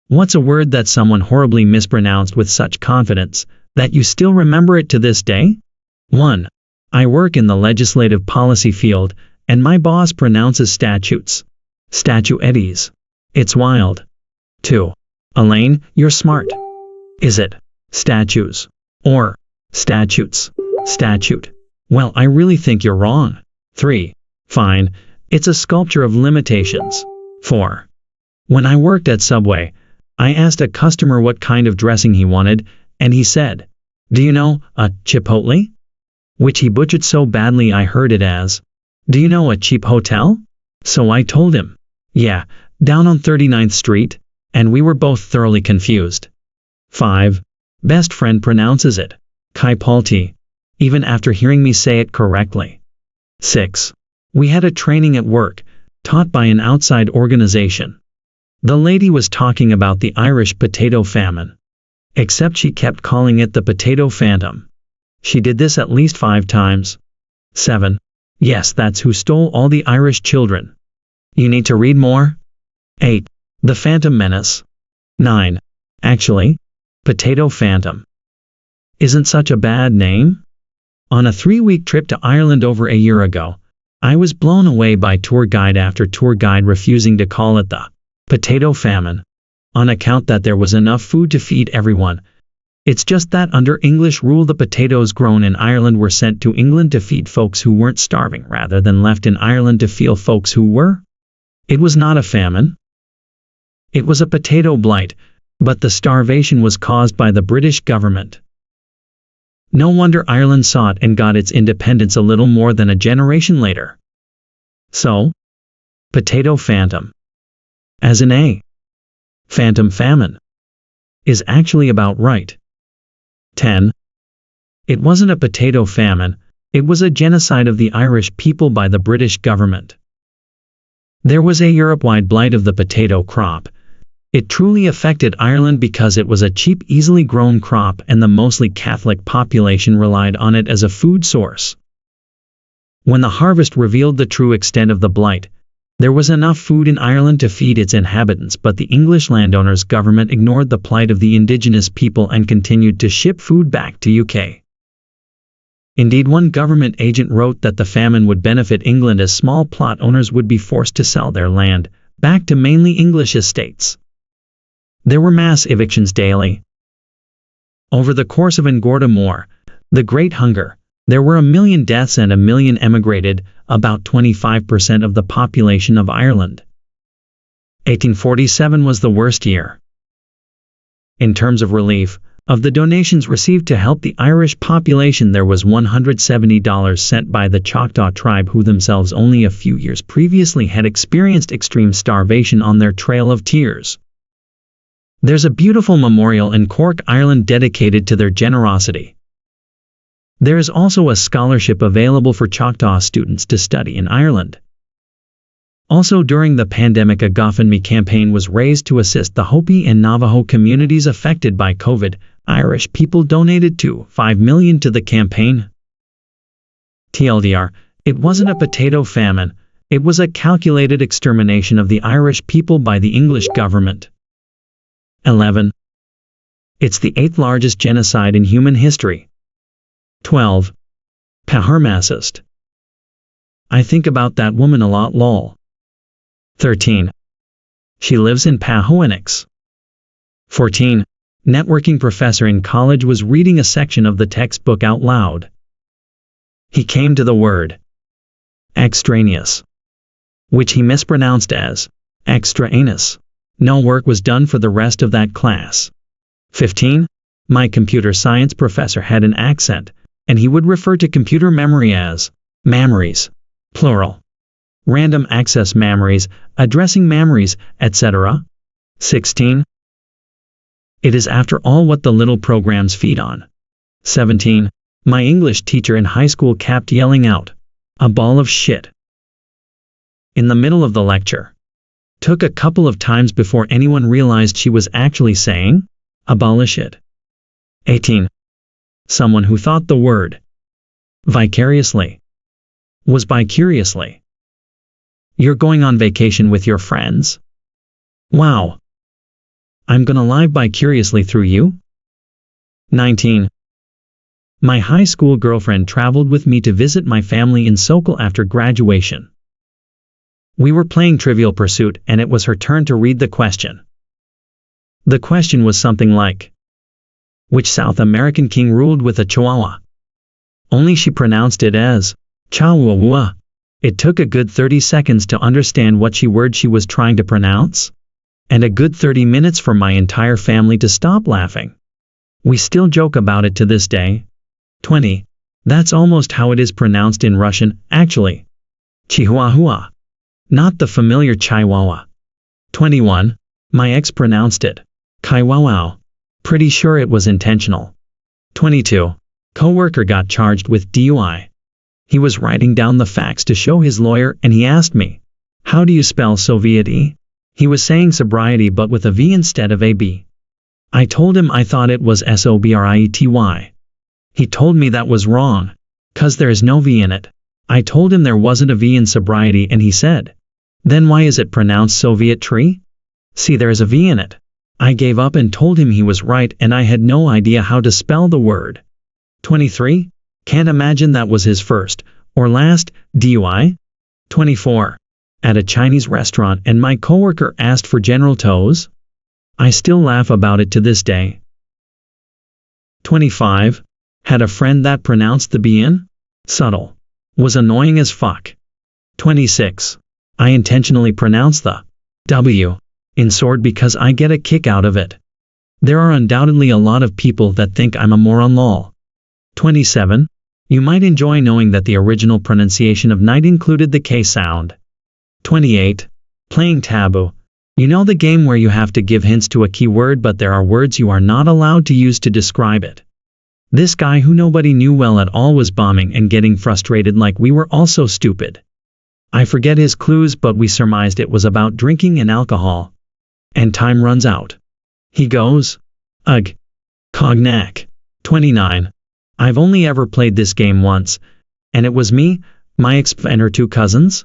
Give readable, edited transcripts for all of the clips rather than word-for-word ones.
What's a word that someone horribly mispronounced with such confidence that you still remember it to this day? 1. I work in the legislative policy field, and my boss pronounces statutes statuettes. It's wild. 2. Elaine, you're smart. Is it statues or statutes? Statute. Well, I really think you're wrong. 3. Fine. It's a sculpture of limitations. 4. When I worked at Subway, I asked a customer what kind of dressing he wanted, and he said, "Do you know a Chipotle?" Which he butchered so badly I heard it as, "Do you know a cheap hotel?" So I told him, "Yeah, down on 39th Street," and we were both thoroughly confused. 5. Best friend pronounces it Chipotle, even after hearing me say it correctly. 6. We had a training at work, taught by an outside organization. The lady was talking about the Irish potato famine. Except she kept calling it the potato phantom. She did this at least 5 times. 7. Yes, that's who stole all the Irish children. You need to read more? 8. The Phantom Menace. 9. Actually, Potato Phantom isn't such a bad name. On a 3-week trip to Ireland over a year ago, I was blown away by tour guide after tour guide refusing to call it the potato famine, on account that there was enough food to feed everyone. It's just that under English rule the potatoes grown in Ireland were sent to England to feed folks who weren't starving rather than left in Ireland to feed folks who were. It was not a famine. It was a potato blight, but the starvation was caused by the British government. No wonder Ireland sought and got its independence a little more than a generation later. So, potato phantom, as in a phantom famine, is actually about right. 10. It wasn't a potato famine, it was a genocide of the Irish people by the British government. There was a Europe-wide blight of the potato crop. It truly affected Ireland because it was a cheap, easily grown crop and the mostly Catholic population relied on it as a food source. When the harvest revealed the true extent of the blight, there was enough food in Ireland to feed its inhabitants, but the English landowners' government ignored the plight of the indigenous people and continued to ship food back to UK. Indeed, one government agent wrote that the famine would benefit England as small plot owners would be forced to sell their land back to mainly English estates. There were mass evictions daily. Over the course of Angorda Moor, the Great Hunger, there were 1 million deaths and 1 million emigrated, about 25% of the population of Ireland. 1847 was the worst year. In terms of relief, of the donations received to help the Irish population, there was $170 sent by the Choctaw tribe, who themselves only a few years previously had experienced extreme starvation on their Trail of Tears. There's a beautiful memorial in Cork, Ireland dedicated to their generosity. There is also a scholarship available for Choctaw students to study in Ireland. Also, during the pandemic, a GoFundMe campaign was raised to assist the Hopi and Navajo communities affected by COVID. Irish people donated $5 million to the campaign. TLDR, it wasn't a potato famine, it was a calculated extermination of the Irish people by the English government. 11. It's the 8th largest genocide in human history. 12. Pahurmacist. I think about that woman a lot, lol. 13. She lives in Pahoenix. 14. Networking professor in college was reading a section of the textbook out loud. He came to the word extraneous, which he mispronounced as extraneous. No work was done for the rest of that class. 15. My computer science professor had an accent, and he would refer to computer memory as memories, plural. Random access memories, addressing memories, etc. 16. It is after all what the little programs feed on. 17. My English teacher in high school kept yelling out, "A ball of shit," in the middle of the lecture. Took a couple of times before anyone realized she was actually saying, "Abolish it." 18. Someone who thought the word vicariously was bicuriously. You're going on vacation with your friends? Wow. I'm gonna live vicariously through you. 19. My high school girlfriend traveled with me to visit my family in Sokol after graduation. We were playing Trivial Pursuit and it was her turn to read the question. The question was something like, which South American king ruled with a chihuahua? Only she pronounced it as chihuahua. It took a good 30 seconds to understand what word she was trying to pronounce, and a good 30 minutes for my entire family to stop laughing. We still joke about it to this day. 20. That's almost how it is pronounced in Russian, actually. Chihuahua. Not the familiar chihuahua. 21. My ex pronounced it Kaiwowwow. Pretty sure it was intentional. 22. Coworker got charged with DUI. He was writing down the facts to show his lawyer and he asked me, how do you spell Soviet E? He was saying sobriety but with a V instead of a B. I told him I thought it was SOBRIETY. He told me that was wrong, 'cause there is no V in it. I told him there wasn't a V in sobriety and he said, then why is it pronounced Soviet tree? See, there is a V in it. I gave up and told him he was right and I had no idea how to spell the word. 23. Can't imagine that was his first, or last, DUI. 24. At a Chinese restaurant and my coworker asked for General Tso's. I still laugh about it to this day. 25. Had a friend that pronounced the B in subtle. Was annoying as fuck. 26. I intentionally pronounce the W in sword because I get a kick out of it. There are undoubtedly a lot of people that think I'm a moron lol. 27. You might enjoy knowing that the original pronunciation of night included the K sound. 28. Playing Taboo. You know the game where you have to give hints to a keyword but there are words you are not allowed to use to describe it. This guy who nobody knew well at all was bombing and getting frustrated like we were all so stupid. I forget his clues but we surmised it was about drinking and alcohol. And time runs out. He goes, ugh. Cognac. 29. I've only ever played this game once, and it was me, my ex and her two cousins.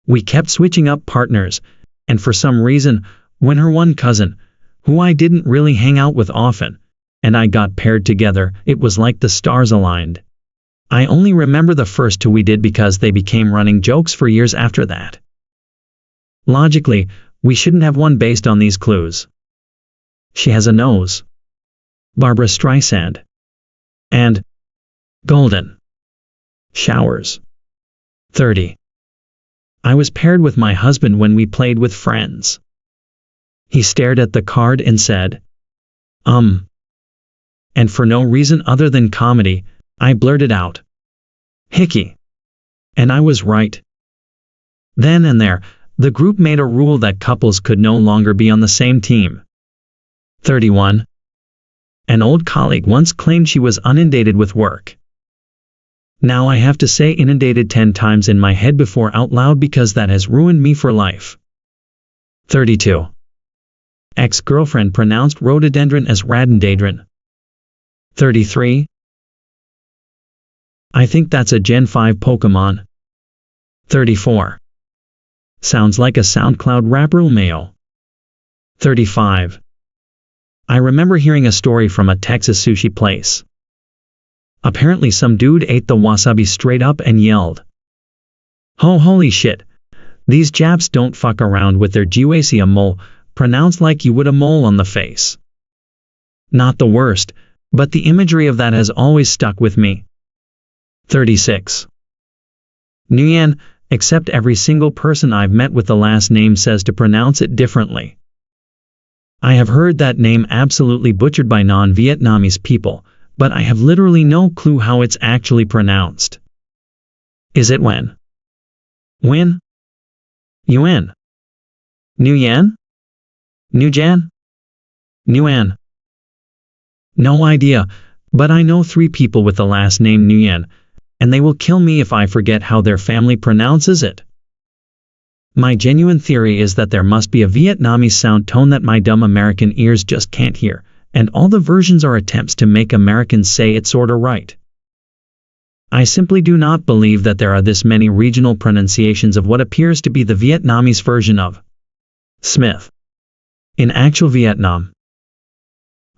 We kept switching up partners, and for some reason, when her one cousin, who I didn't really hang out with often, and I got paired together, it was like the stars aligned. I only remember the first two we did because they became running jokes for years after that. Logically, we shouldn't have won based on these clues. She has a nose. Barbara Streisand. And golden showers. 30. I was paired with my husband when we played with friends. He stared at the card and said, And for no reason other than comedy, I blurted out, hickey. And I was right. Then and there, the group made a rule that couples could no longer be on the same team. 31. An old colleague once claimed she was inundated with work. Now I have to say inundated 10 times in my head before out loud because that has ruined me for life. 32. Ex-girlfriend pronounced rhododendron as radendadron. 33. I think that's a Gen 5 Pokemon. 34. Sounds like a SoundCloud rapper Mayo. 35. I remember hearing a story from a Texas sushi place. Apparently some dude ate the wasabi straight up and yelled, "Oh, holy shit. These Japs don't fuck around with their jiwasi a mole, pronounced like you would a mole on the face." Not the worst, but the imagery of that has always stuck with me. 36. Nguyen, except every single person I've met with the last name says to pronounce it differently. I have heard that name absolutely butchered by non-Vietnamese people, but I have literally no clue how it's actually pronounced. Is it Wen? Win? Yuen? Nguyen? Nguyen? Nguyen? No idea, but I know 3 people with the last name Nguyen, and they will kill me if I forget how their family pronounces it. My genuine theory is that there must be a Vietnamese sound tone that my dumb American ears just can't hear, and all the versions are attempts to make Americans say it sorta right. I simply do not believe that there are this many regional pronunciations of what appears to be the Vietnamese version of Smith. In actual Vietnam,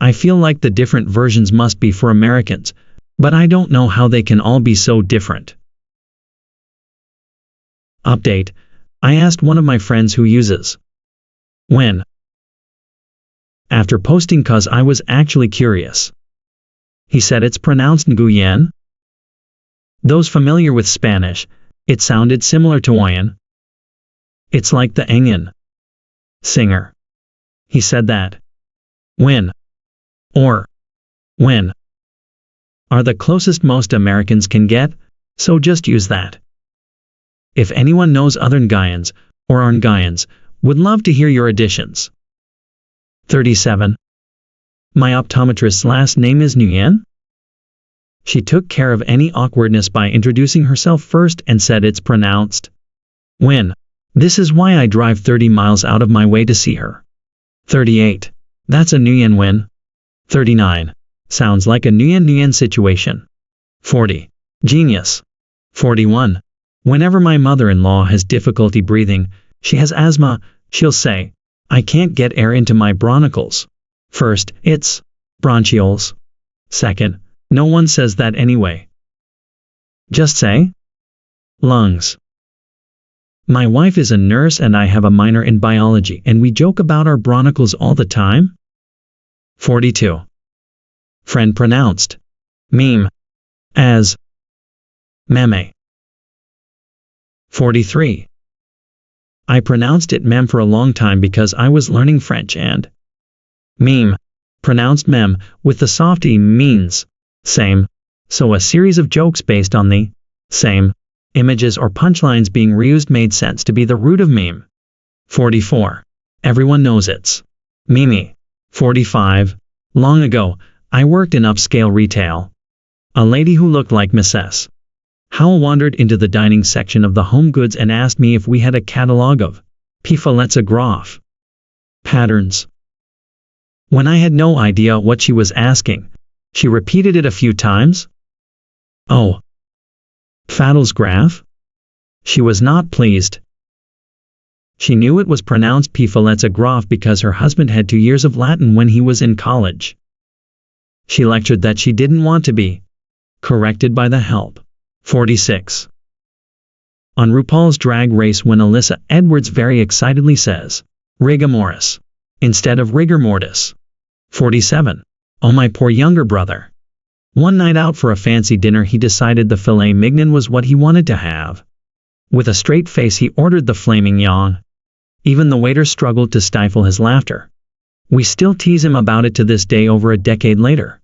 I feel like the different versions must be for Americans, but I don't know how they can all be so different. Update. I asked one of my friends who uses when after posting cause I was actually curious. He said it's pronounced Nguyen. Those familiar with Spanish, it sounded similar to Hawaiian. It's like the Engan singer. He said that when or when are the closest most Americans can get, so just use that. If anyone knows other Ngayans or Ngayans, would love to hear your additions. 37. My optometrist's last name is Nguyen. She took care of any awkwardness by introducing herself first and said it's pronounced when. This is why I drive 30 miles out of my way to see her. 38. That's a Nguyen win. 39. Sounds like a Nguyen situation. 40. Genius. 41. Whenever my mother-in-law has difficulty breathing, she has asthma, she'll say, I can't get air into my bronchioles. First, it's bronchioles. Second, no one says that anyway. Just say lungs. My wife is a nurse and I have a minor in biology and we joke about our bronchioles all the time. 42. Friend pronounced meme as meme. 43. I pronounced it mem for a long time because I was learning French and meme, pronounced mem, with the soft e means same, so a series of jokes based on the same images or punchlines being reused made sense to be the root of meme. 44. Everyone knows it's Mimi. 45. Long ago, I worked in upscale retail. A lady who looked like Mrs. Howell wandered into the dining section of the home goods and asked me if we had a catalog of Pifalets Groff patterns. When I had no idea what she was asking, she repeated it a few times. Oh, Fadel's graph? She was not pleased. She knew it was pronounced Pifalets Groff because her husband had 2 years of Latin when he was in college. She lectured that she didn't want to be corrected by the help. 46. On RuPaul's Drag Race when Alyssa Edwards very excitedly says, rigomoris, instead of rigor mortis. 47. Oh my poor younger brother. One night out for a fancy dinner he decided the filet mignon was what he wanted to have. With a straight face he ordered the flaming yang. Even the waiter struggled to stifle his laughter. We still tease him about it to this day over a decade later.